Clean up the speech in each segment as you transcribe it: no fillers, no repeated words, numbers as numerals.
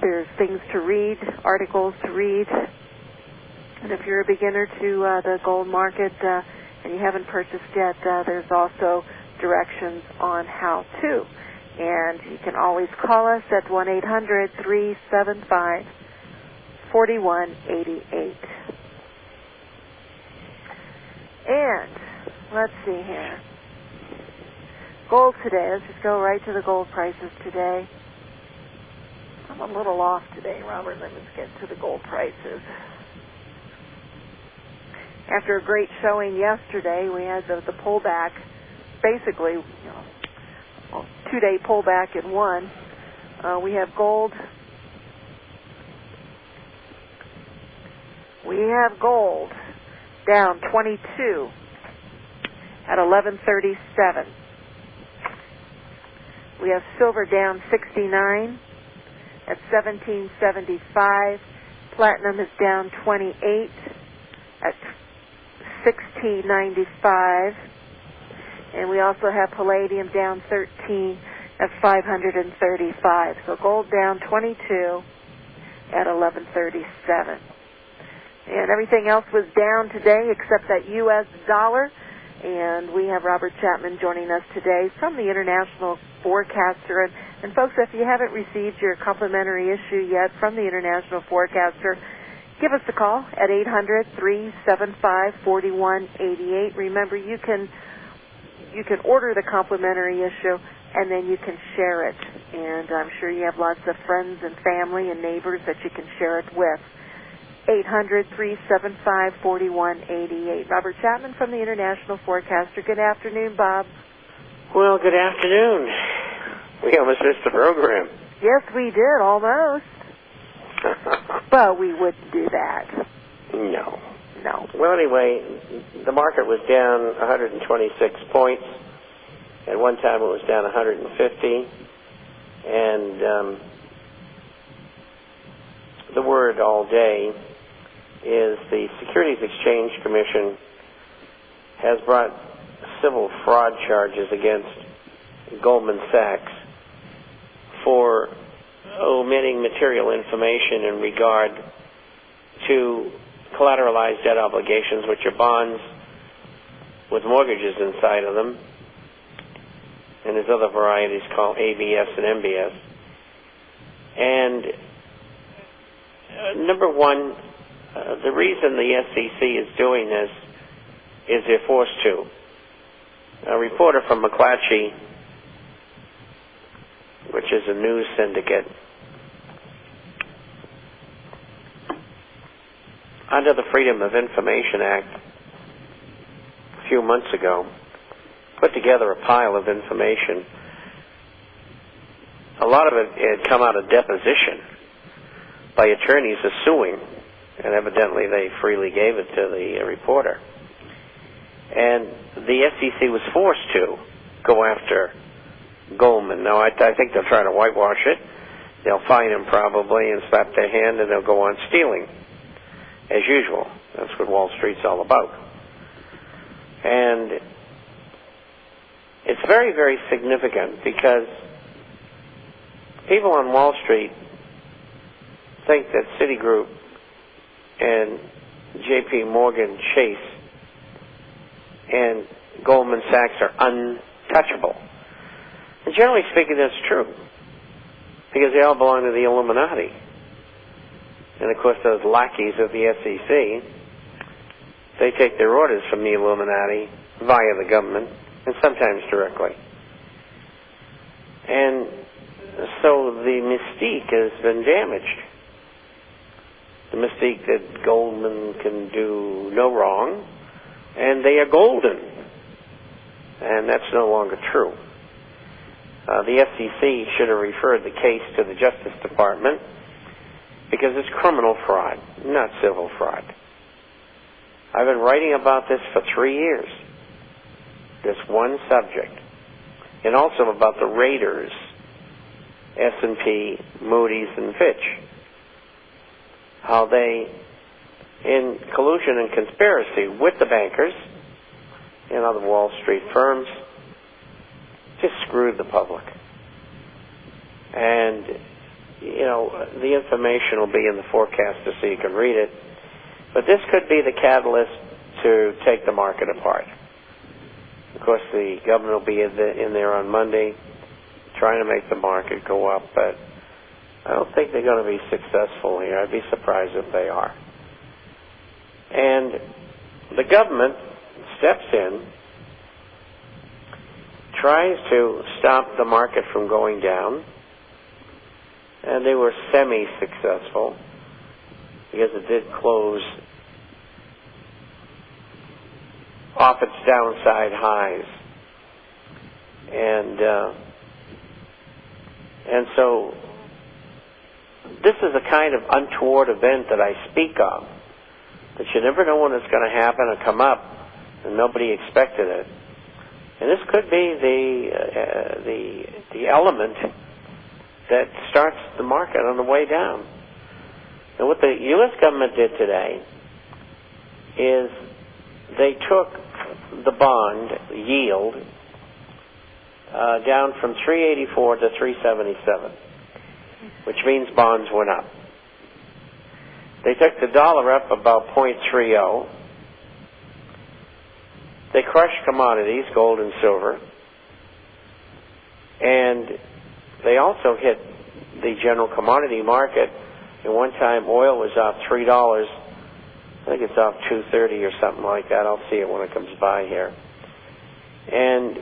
There's things to read, articles to read. And if you're a beginner to the gold market and you haven't purchased yet, there's also directions on how to. And you can always call us at 1-800-375-4188. And let's see here. Gold today. Let's just go right to the gold prices today. I'm a little off today, Robert. Let's get to the gold prices. After a great showing yesterday, we had the pullback, basically, two-day pullback in one. We have gold. We have gold down 22 at 1137. We have silver down 69 at 1775. Platinum is down 28 at 1695. And we also have palladium down 13 at 535. So gold down 22 at 1137. And everything else was down today except that U.S. dollar. And we have Robert Chapman joining us today from the International Forecaster. And folks, if you haven't received your complimentary issue yet from the International Forecaster, give us a call at 800-375-4188. Remember, you can order the complimentary issue, and then you can share it. And I'm sure you have lots of friends and family and neighbors that you can share it with. 800-375-4188. Robert Chapman from the International Forecaster. Good afternoon, Bob. Well, good afternoon. We almost missed the program. Yes, we did, almost. But we wouldn't do that. No. No. Well, anyway, the market was down 126 points. At one time it was down 150. And the word all day is the Securities Exchange Commission has brought civil fraud charges against Goldman Sachs for omitting material information in regard to collateralized debt obligations, which are bonds with mortgages inside of them, and there's other varieties called ABS and MBS. And number one, the reason the SEC is doing this is they're forced to. A reporter from McClatchy, which is a news syndicate, under the Freedom of Information Act a few months ago, put together a pile of information. A lot of it had come out of deposition by attorneys suing, and evidently they freely gave it to the reporter. And the SEC was forced to go after Goldman. Now, I think they'll try to whitewash it. They'll fine him probably and slap their hand, and they'll go on stealing, as usual. That's what Wall Street's all about. And it's very, very significant because people on Wall Street think that Citigroup and J.P. Morgan Chase and Goldman Sachs are untouchable. And generally speaking, that's true, because they all belong to the Illuminati. And of course, those lackeys of the SEC, they take their orders from the Illuminati via the government, and sometimes directly. And so the mystique has been damaged. The mystique that Goldman can do no wrong, and they are golden. And that's no longer true. The SEC should have referred the case to the Justice Department because it's criminal fraud, not civil fraud. I've been writing about this for 3 years, this one subject, and also about the raiders, S&P, Moody's, and Fitch, how they, in collusion and conspiracy with the bankers and other Wall Street firms, just screwed the public. And the information will be in the forecaster so you can read it. But this could be the catalyst to take the market apart. Of course, the government will be in there on Monday trying to make the market go up, but I don't think they're going to be successful here. I'd be surprised if they are. And the government steps in, tries to stop the market from going down, and they were semi-successful because it did close off its downside highs. And so this is a kind of untoward event that I speak of, that you never know when it's going to happen or come up, and nobody expected it. And this could be the element that starts the market on the way down. And what the U.S. government did today is they took the bond yield down from 384 to 377, which means bonds went up. They took the dollar up about 0.30. They crushed commodities, gold and silver, and they also hit the general commodity market. At one time, oil was off $3. I think it's off $2.30 or something like that. I'll see it when it comes by here. And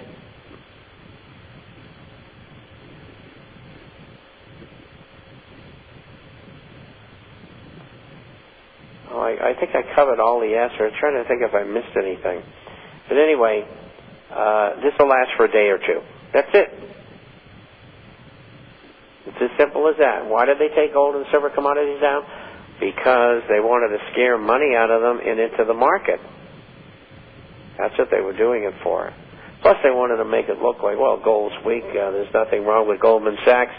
I think I covered all the answers. I'm trying to think if I missed anything. But anyway, this will last for a day or two. That's it. It's as simple as that. Why did they take gold and silver commodities down? Because they wanted to scare money out of them and into the market. That's what they were doing it for. Plus, they wanted to make it look like, well, gold's weak. There's nothing wrong with Goldman Sachs,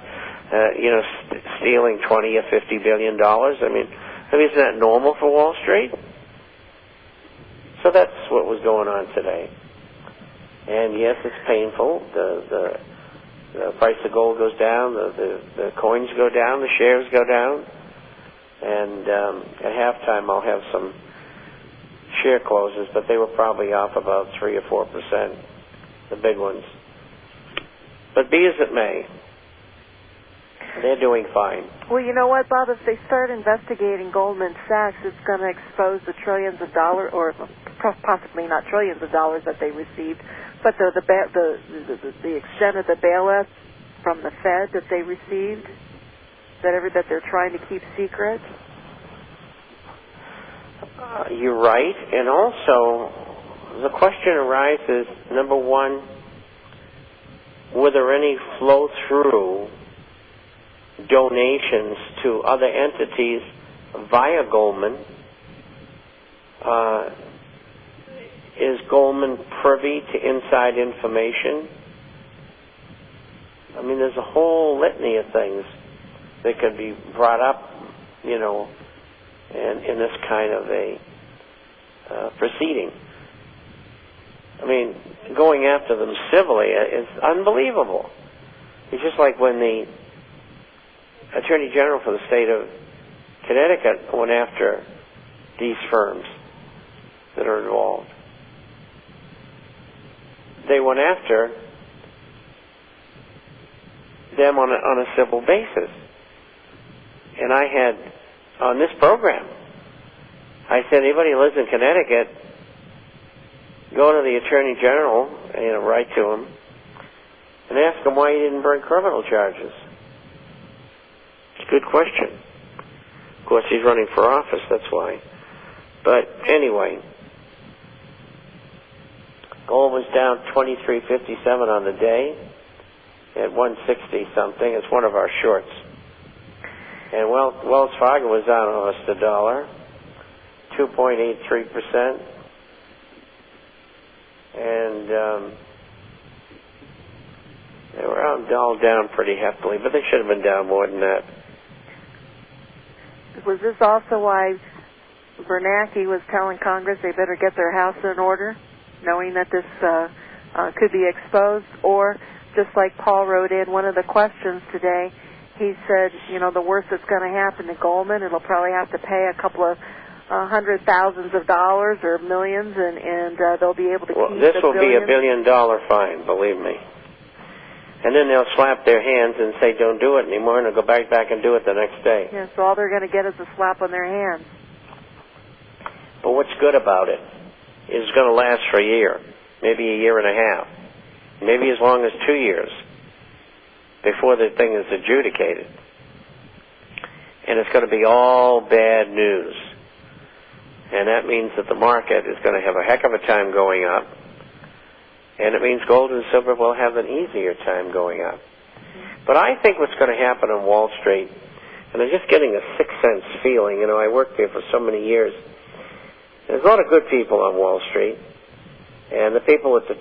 stealing $20 or $50 billion. I mean, isn't that normal for Wall Street? So that's what was going on today. And yes, it's painful. The price of gold goes down, the coins go down, the shares go down. And at halftime, I'll have some share closes, but they were probably off about 3 or 4%, the big ones. But be as it may, they're doing fine. Well, you know what, Bob? If they start investigating Goldman Sachs, it's going to expose the trillions of dollars, or possibly not trillions of dollars that they received, but the extent of the bailouts from the Fed that they received, that they're trying to keep secret. You're right, and also the question arises: number one, were there any flow-through donations to other entities via Goldman? Is Goldman privy to inside information? I mean, there's a whole litany of things that could be brought up, and in this kind of a proceeding. I mean, going after them civilly is unbelievable. It's just like when the Attorney General for the state of Connecticut went after these firms that are involved. They went after them on a civil basis. And I had, on this program, I said, anybody who lives in Connecticut, go to the Attorney General, write to him, and ask him why he didn't bring criminal charges. It's a good question. Of course, he's running for office, that's why. But anyway, gold was down 23.57 on the day at 160 something. It's one of our shorts. And Wells Fargo was down almost $1, 2.83%. And they were all down pretty heftily, but they should have been down more than that. Was this also why Bernanke was telling Congress they better get their house in order, knowing that this could be exposed? Or, just like Paul wrote in, one of the questions today he said, you know, the worst that's going to happen to Goldman, it'll probably have to pay a couple of $100,000s or millions, and they'll be able to keep this the will be billions. $1 billion fine, believe me. And then they'll slap their hands and say, don't do it anymore, and they'll go back and do it the next day. Yeah, so all they're going to get is a slap on their hands. But what's good about it is it's going to last for a year, maybe a year and a half, maybe as long as 2 years before the thing is adjudicated. And it's going to be all bad news. And that means that the market is going to have a heck of a time going up. And it means gold and silver will have an easier time going up. But I think what's going to happen on Wall Street, and I'm just getting a sixth sense feeling, you know, I worked there for so many years. There's a lot of good people on Wall Street, and the people at the